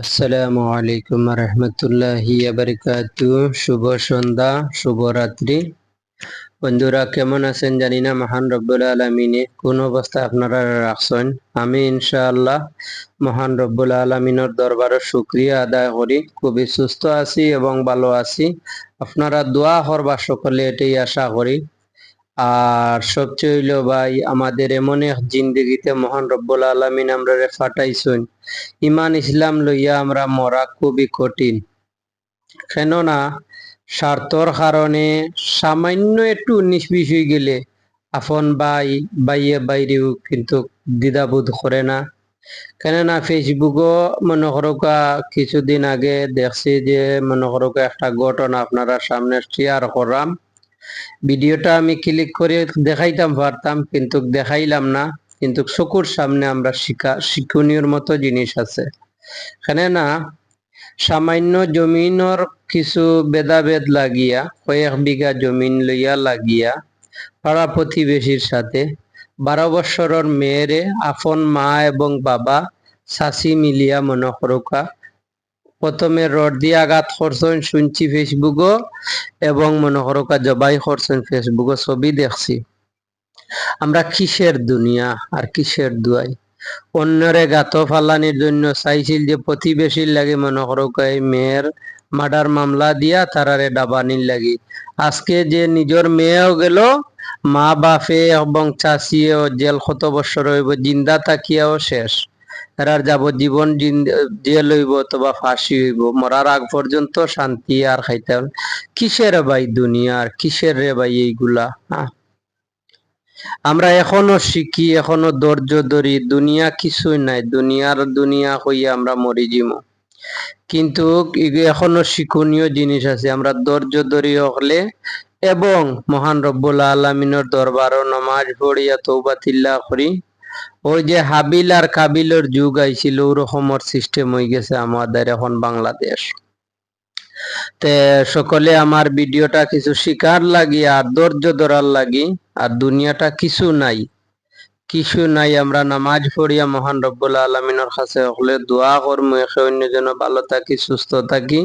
আসসালামু আলাইকুম রহমতুল্লাহি বারাকাতুহু। শুভ সন্ধ্যা, শুভরাত্রি। বন্ধুরা কেমন আছেন জানি না, মহান রব্বুল আলামিনে কোন অবস্থায় আপনারা রাখছেন। আমি ইনশাআল্লাহ মহান রব্বুল আলামিনের দরবারে শুকরিয়া আদায় করি, খুবই সুস্থ আছি এবং ভালো আছি। আপনারা দোয়া করবা সকলে, এটাই আশা করি। আর সবচেয়ে হইল ভাই, আমাদের এমন এক জিন্দগিতে মহান রব্বুল আলামিন আমরা ফাটাইছেন, ইমান ইসলাম লইয়া আমরা মরা খুবই কঠিন। কেননা স্বার্থর কারণে সামান্য একটু 19-20 হয়ে গেলে আপন ভাই বাইয়ে বাইরেও কিন্তু দ্বিধাবোধ করে না। কেননা ফেসবুকও মনে করো কিছুদিন আগে দেখছি যে মনে করো একটা ঘটনা আপনারা সামনে শেয়ার করলাম। ভিডিওটা আমি ক্লিক করে দেখাইতাম পারতাম, কিন্তু দেখাইলাম না। কিন্তু চকুর সামনে আমরা শিক্ষণীয় মতো জিনিস আছে। কেননা সামান্য জমিনের কিছু ভেদাভেদ লাগিয়া, কয়েক বিঘা জমিন লইয়া লাগিয়া পাড়া প্রতিবেশীর সাথে 12 বৎসরের মেয়েরে আপন মা এবং বাবা চাচি মিলিয়া মনে করুকা প্রথমে রড দিয়ে আঘাত করছেন শুনছি ফেসবুকও, এবং মনে করুকা জবাই করছেন ফেসবুকও, ছবি দেখছি। আমরা কিসের দুনিয়া আর কিসের দুয়াই? অন্যরে গাত ফালানির জন্য চাইছিল যে প্রতিবেশীর লাগে মনে করো এই মেয়ের মার্ডার মামলা দিয়া তারারে ডাবানির লাগি। আজকে যে নিজের মেয়েও গেল, মা বাপে এবং চাচিয়েও জেল কত বছর হইব, জিন্দা তাকিয়াও শেষ। এরার যাবজ্জীবন জেল হইব অথবা ফাঁসি হইব, মরার আগ পর্যন্ত শান্তি আর খাইতে। কিসের ভাই দুনিয়া আর কিসের রে ভাই এইগুলা? আমরা এখনো শিখি, এখনো ধৈর্য ধরি, দুনিয়া কিছুই নাই, দুনিয়া হইয়া আমরা মরি যাবো। কিন্তু এখনো শিক্ষণীয় জিনিস আছে, আমরা ধৈর্য ধরি হলে এবং মহান রব্বুল আলামিনের দরবারও নামাজ পড়িয়া তওবাতিল্লাহ করি। ওই যে হাবিল আর কাবিলের যুগ আইছিল, ওরকমের সিস্টেম হয়ে গেছে আমাদের এখন বাংলাদেশ। তে সকলে আমার ভিডিওটা কিছু শিকার লাগি আর ধৈর্য ধরার লাগি। আর দুনিয়াটা কিছু নাই, কিছু নাই। আমরা নামাজ পড়িয়া মহান রব্বুল আলামিনের কাছে হলে দোয়া করমু একে অন্য যেন ভালো থাকি, সুস্থ থাকি।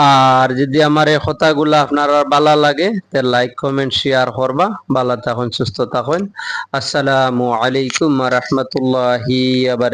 আর যদি আমার এই কথাগুলো আপনার ভালো লাগে তে লাইক কমেন্ট শেয়ার করবা। ভালো থাকুন, সুস্থ থাকুন। আসসালামু আলাইকুম ওয়া রাহমাতুল্লাহি ওয়া বারাকাতুহু।